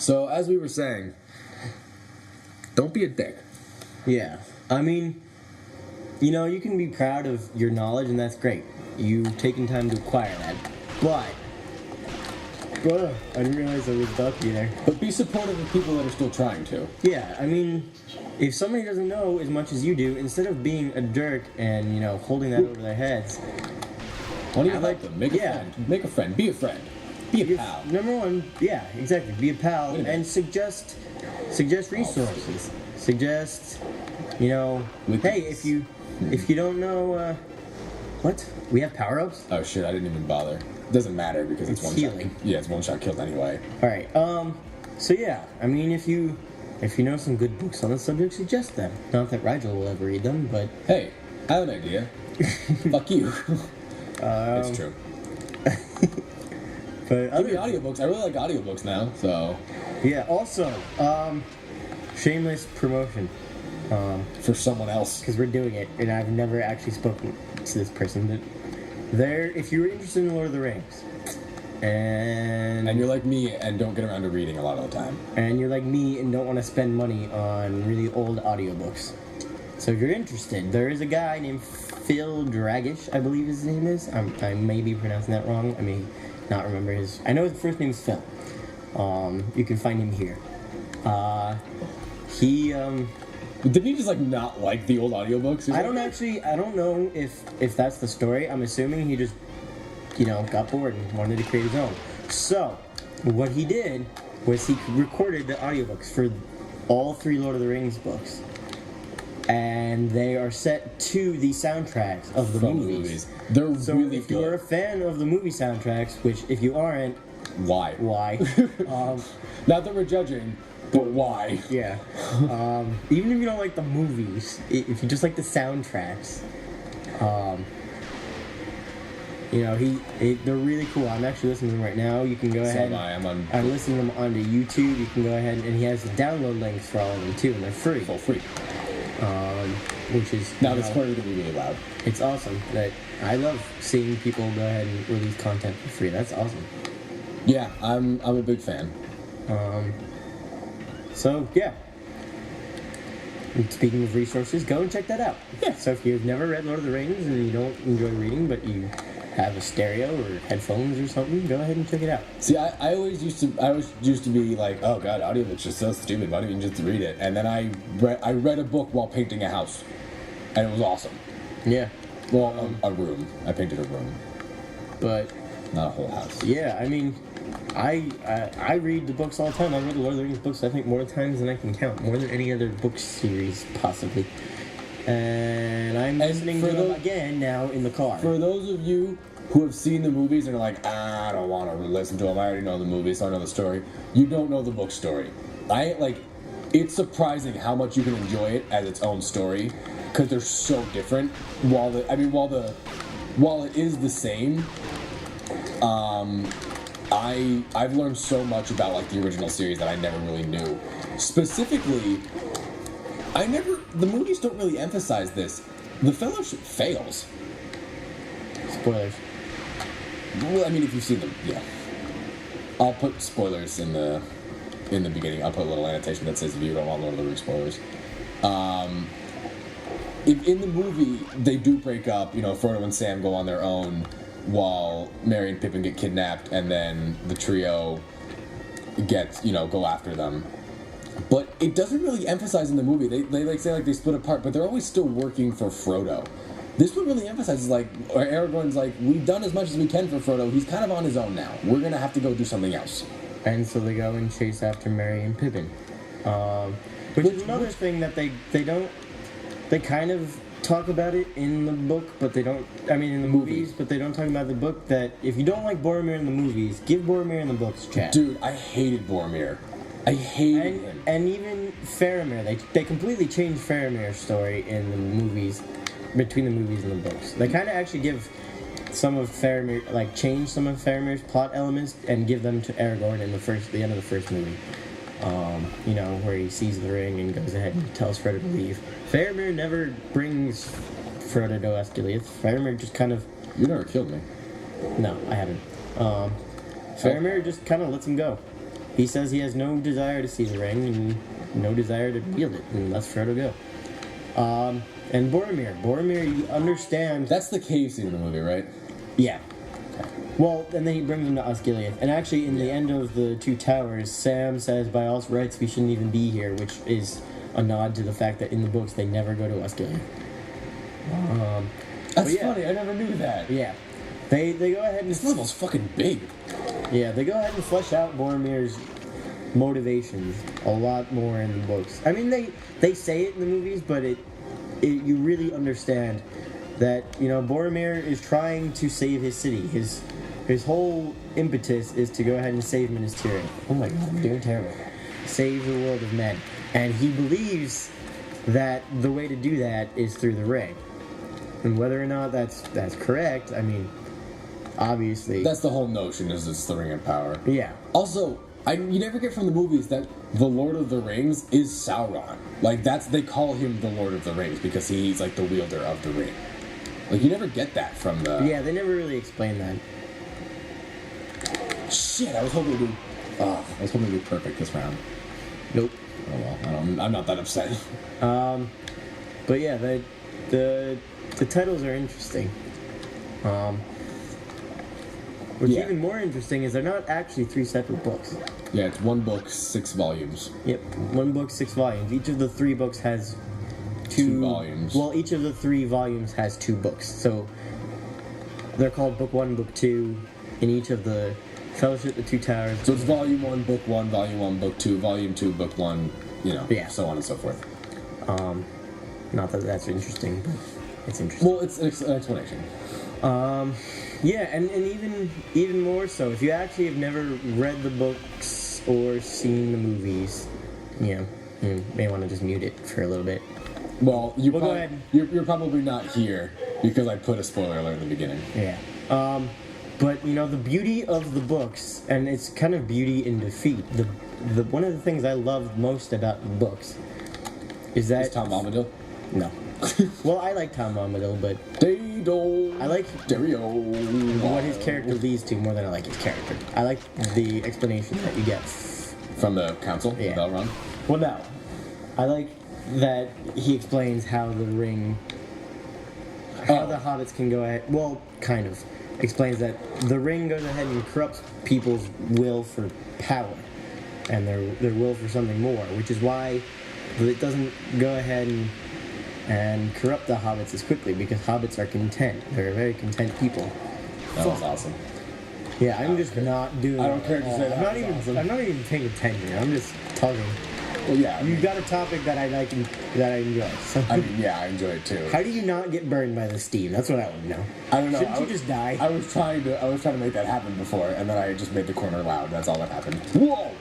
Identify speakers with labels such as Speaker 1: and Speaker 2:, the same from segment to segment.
Speaker 1: So, as we were saying, don't be a dick.
Speaker 2: Yeah. I mean, you know, you can be proud of your knowledge, and that's great. You've taken time to acquire that. But, I didn't realize I was about to be there.
Speaker 1: But be supportive of people that are still trying to.
Speaker 2: Yeah, I mean, if somebody doesn't know as much as you do, instead of being a jerk and, you know, holding that over their heads,
Speaker 1: why don't you help them? Make a friend. Make a friend. Be a friend. Be a pal.
Speaker 2: Number one, yeah, exactly. Be a pal and suggest resources. Suggest, you know, hey, if you don't know, what? We have power-ups?
Speaker 1: Oh shit, I didn't even bother. It doesn't matter because it's one
Speaker 2: healing.
Speaker 1: shot. Yeah, it's one shot killed anyway.
Speaker 2: Alright, so yeah, I mean, if you know some good books on the subject, suggest them. Not that Rigel will ever read them, but...
Speaker 1: Hey, I have an idea. Fuck you. It's true.
Speaker 2: But
Speaker 1: Give me audiobooks. I really like audiobooks now, so...
Speaker 2: Yeah, also, shameless promotion.
Speaker 1: For someone else.
Speaker 2: Because we're doing it, and I've never actually spoken to this person, but if you're interested in Lord of the Rings, and
Speaker 1: you're like me and don't get around to reading a lot of the time,
Speaker 2: and you're like me and don't want to spend money on really old audiobooks, so if you're interested, there is a guy named Phil Dragish, I believe his name is. I may be pronouncing that wrong. I may not remember his. I know his first name is Phil. You can find him here.
Speaker 1: Did he just like not like the old audiobooks?
Speaker 2: I don't know if that's the story. I'm assuming he just, you know, got bored and wanted to create his own. So, what he did was he recorded the audiobooks for all 3 Lord of the Rings books. And they are set to the soundtracks of the movies.
Speaker 1: They're really good.
Speaker 2: If you're a fan of the movie soundtracks, which if you aren't,
Speaker 1: why? Not that we're judging. But why?
Speaker 2: Yeah. Even if you don't like the movies, if you just like the soundtracks, you know, they're really cool. I'm actually listening to them right now. You can go ahead. I'm listening to them onto YouTube. You can go ahead, and he has the download links for all of them too, and they're free.
Speaker 1: Full free.
Speaker 2: Which is
Speaker 1: now this corner is gonna be really loud.
Speaker 2: It's awesome. That I love seeing people go ahead and release content for free. That's awesome.
Speaker 1: Yeah, I'm a big fan.
Speaker 2: So, yeah. And speaking of resources, go and check that out.
Speaker 1: Yeah.
Speaker 2: So if you've never read Lord of the Rings and you don't enjoy reading, but you have a stereo or headphones or something, go ahead and check it out.
Speaker 1: See, I always used to be like, oh god, audiobooks are so stupid. Why don't you just read it? And then I read a book while painting a house, and it was awesome.
Speaker 2: Yeah.
Speaker 1: Well, a room. I painted a room,
Speaker 2: but
Speaker 1: not a whole house.
Speaker 2: Yeah, I mean, I read the books all the time. I read the Lord of the Rings books, I think, more times than I can count. More than any other book series, possibly. And I'm listening to them again now in the car.
Speaker 1: For those of you who have seen the movies and are like, I don't want to listen to them, I already know the movie, so I know the story. You don't know the book story. It's surprising how much you can enjoy it as its own story, because they're so different. While it is the same, I've learned so much about like the original series that I never really knew. Specifically, the movies don't really emphasize this. The Fellowship fails.
Speaker 2: Spoilers.
Speaker 1: Well, I mean, if you've seen them, yeah. I'll put spoilers in the beginning. I'll put a little annotation that says if you don't want Lord of the Rings spoilers. In the movie, they do break up. You know, Frodo and Sam go on their own, while Merry and Pippin get kidnapped, and then the trio go after them. But it doesn't really emphasize in the movie. They like say like they split apart, but they're always still working for Frodo. This one really emphasizes Aragorn's like, we've done as much as we can for Frodo. He's kind of on his own now. We're gonna have to go do something else.
Speaker 2: And so they go and chase after Merry and Pippin. Which is another thing that they kind of talk about it in the book, but they don't. I mean, in the movies, but they don't talk about the book. That if you don't like Boromir in the movies, give Boromir in the books a chance.
Speaker 1: Dude, I hated Boromir. I hated him.
Speaker 2: And even Faramir, they completely changed Faramir's story in the movies, between the movies and the books. They kind of actually give some of Faramir, change some of Faramir's plot elements and give them to Aragorn in the end of the first movie. Where he sees the ring and goes ahead and tells Frodo to leave. Faramir never brings Frodo to Osgiliath. Faramir just kind of...
Speaker 1: You never killed me.
Speaker 2: No, I haven't. Faramir just kind of lets him go. he says he has no desire to see the ring and no desire to wield it, and lets Frodo go. And Boromir, you understand.
Speaker 1: That's the cave scene in the movie, right?
Speaker 2: Yeah. Well, and then he brings him to Osgiliath. And actually, in the end of the Two Towers, Sam says, by all rights, we shouldn't even be here, which is a nod to the fact that in the books, they never go to Osgiliath.
Speaker 1: That's funny, I never knew that.
Speaker 2: Yeah. They go ahead and...
Speaker 1: This level's fucking big.
Speaker 2: Yeah, they go ahead and flesh out Boromir's motivations a lot more in the books. I mean, they say it in the movies, but you really understand that, you know, Boromir is trying to save his city. His whole impetus is to go ahead and save Minas Tirith. Oh my god, I'm doing terrible. Save the world of men. And he believes that the way to do that is through the ring. And whether or not that's correct, I mean, obviously...
Speaker 1: That's the whole notion, is it's the Ring of Power.
Speaker 2: Yeah.
Speaker 1: Also, you never get from the movies that the Lord of the Rings is Sauron. Like, they call him the Lord of the Rings because he's, like, the wielder of the ring. Like, you never get that from the...
Speaker 2: Yeah, they never really explain that.
Speaker 1: Shit, I was hoping to do perfect this round.
Speaker 2: Nope.
Speaker 1: Oh well, I'm not that upset.
Speaker 2: But yeah, the titles are interesting. What's even more interesting is they're not actually 3 separate books.
Speaker 1: Yeah, it's 1 book, 6 volumes.
Speaker 2: Yep, 1 book, 6 volumes. Each of the 3 books has
Speaker 1: 2 volumes.
Speaker 2: Well, each of the 3 volumes has 2 books. So they're called Book 1, Book 2 in each of the Fellowship, the Two Towers.
Speaker 1: So it's Volume 1, Book 1, Volume 1, Book 2, Volume 2, Book 1, you know, so on and so forth.
Speaker 2: Not that that's interesting, but it's interesting.
Speaker 1: Well, it's an explanation.
Speaker 2: Yeah, and even more so, if you actually have never read the books or seen the movies, you may want to just mute it for a little bit.
Speaker 1: Well,
Speaker 2: go ahead.
Speaker 1: You're probably not here because I put a spoiler alert in the beginning.
Speaker 2: Yeah. But you know, the beauty of the books, and it's kind of beauty in defeat. The one of the things I love most about the books is that...
Speaker 1: Is Tom Bombadil?
Speaker 2: No. Well, I like Tom Bombadil, but I like what his character leads to more than I like his character. I like the explanation that you get
Speaker 1: from the council,
Speaker 2: yeah.
Speaker 1: The Bell Run.
Speaker 2: Well, no, I like that he explains how the ring, how the hobbits can go ahead. Well, kind of explains that the ring goes ahead and corrupts people's will for power and their will for something more, which is why it doesn't go ahead and corrupt the hobbits as quickly, because hobbits are content. They're a very content people.
Speaker 1: That was awesome.
Speaker 2: Yeah, I'm just not doing...
Speaker 1: I don't care to say that.
Speaker 2: I'm not even paying attention. I'm just talking.
Speaker 1: Well, yeah.
Speaker 2: You've got a topic that I like and that I enjoy. So.
Speaker 1: I mean, yeah, I enjoy it too.
Speaker 2: How do you not get burned by the steam? That's what I want to know.
Speaker 1: I don't know.
Speaker 2: Shouldn't you just die?
Speaker 1: I was trying to make that happen before, and then I just made the corner loud. That's all that happened. Whoa!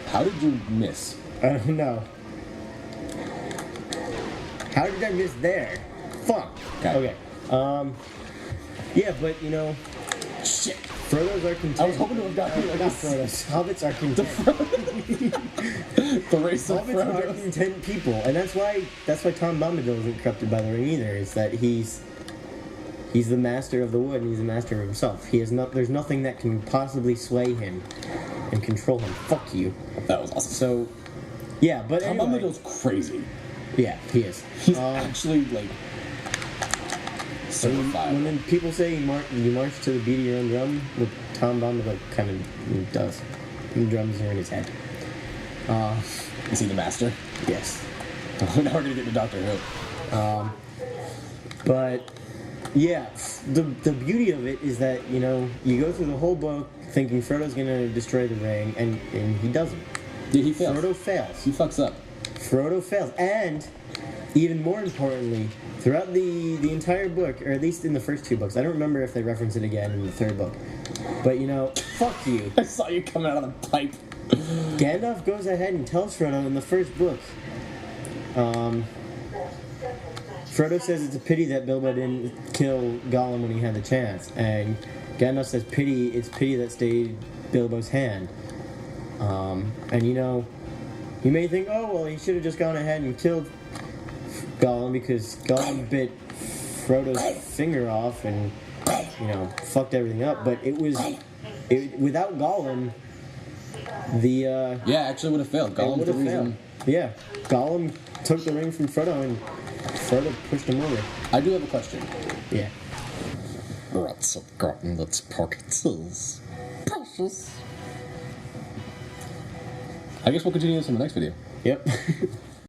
Speaker 1: How did you miss?
Speaker 2: I don't know. How did I miss there? Fuck. Okay. Yeah, but you know,
Speaker 1: shit.
Speaker 2: Frodo's are content.
Speaker 1: I was hoping to have got you.
Speaker 2: Not Frodo's. Hobbits are content.
Speaker 1: The race of
Speaker 2: Hobbits are content people, and that's why Tom Bombadil isn't corrupted by the ring either. Is that he's the master of the wood, and he's the master of himself. There's nothing that can possibly sway him and control him. Fuck you.
Speaker 1: That was awesome.
Speaker 2: So, yeah, but
Speaker 1: Tom
Speaker 2: anyway,
Speaker 1: Bombadil's crazy.
Speaker 2: Yeah, he is.
Speaker 1: He's actually like certified.
Speaker 2: When people say you march to the beat of your own drum, what Tom Bombadil kind of does. The drums are in his head.
Speaker 1: Is he the master?
Speaker 2: Yes.
Speaker 1: Now we're gonna get to Doctor Who.
Speaker 2: But yeah, the beauty of it is that, you know, you go through the whole book thinking Frodo's gonna destroy the ring, and he doesn't.
Speaker 1: Yeah, he fails.
Speaker 2: Frodo fails.
Speaker 1: He fucks up.
Speaker 2: Frodo fails, and even more importantly, throughout the entire book, or at least in the first 2 books, I don't remember if they reference it again in the 3rd book, but you know, fuck you.
Speaker 1: I saw you coming out of the pipe.
Speaker 2: Gandalf goes ahead and tells Frodo in the first book. Frodo says it's a pity that Bilbo didn't kill Gollum when he had the chance, and Gandalf says it's pity that stayed Bilbo's hand. And you know, you may think, oh well, he should have just gone ahead and killed Gollum because Gollum bit Frodo's finger off and, you know, fucked everything up. But without Gollum, The
Speaker 1: Yeah, actually would have failed.
Speaker 2: it
Speaker 1: Gollum's
Speaker 2: would
Speaker 1: the
Speaker 2: have
Speaker 1: reason.
Speaker 2: failed. Yeah, Gollum took the ring from Frodo and Frodo pushed him over.
Speaker 1: I do have a question.
Speaker 2: Yeah.
Speaker 1: Rats have gotten its pockets. Precious. I guess we'll continue this in the next video.
Speaker 2: Yep.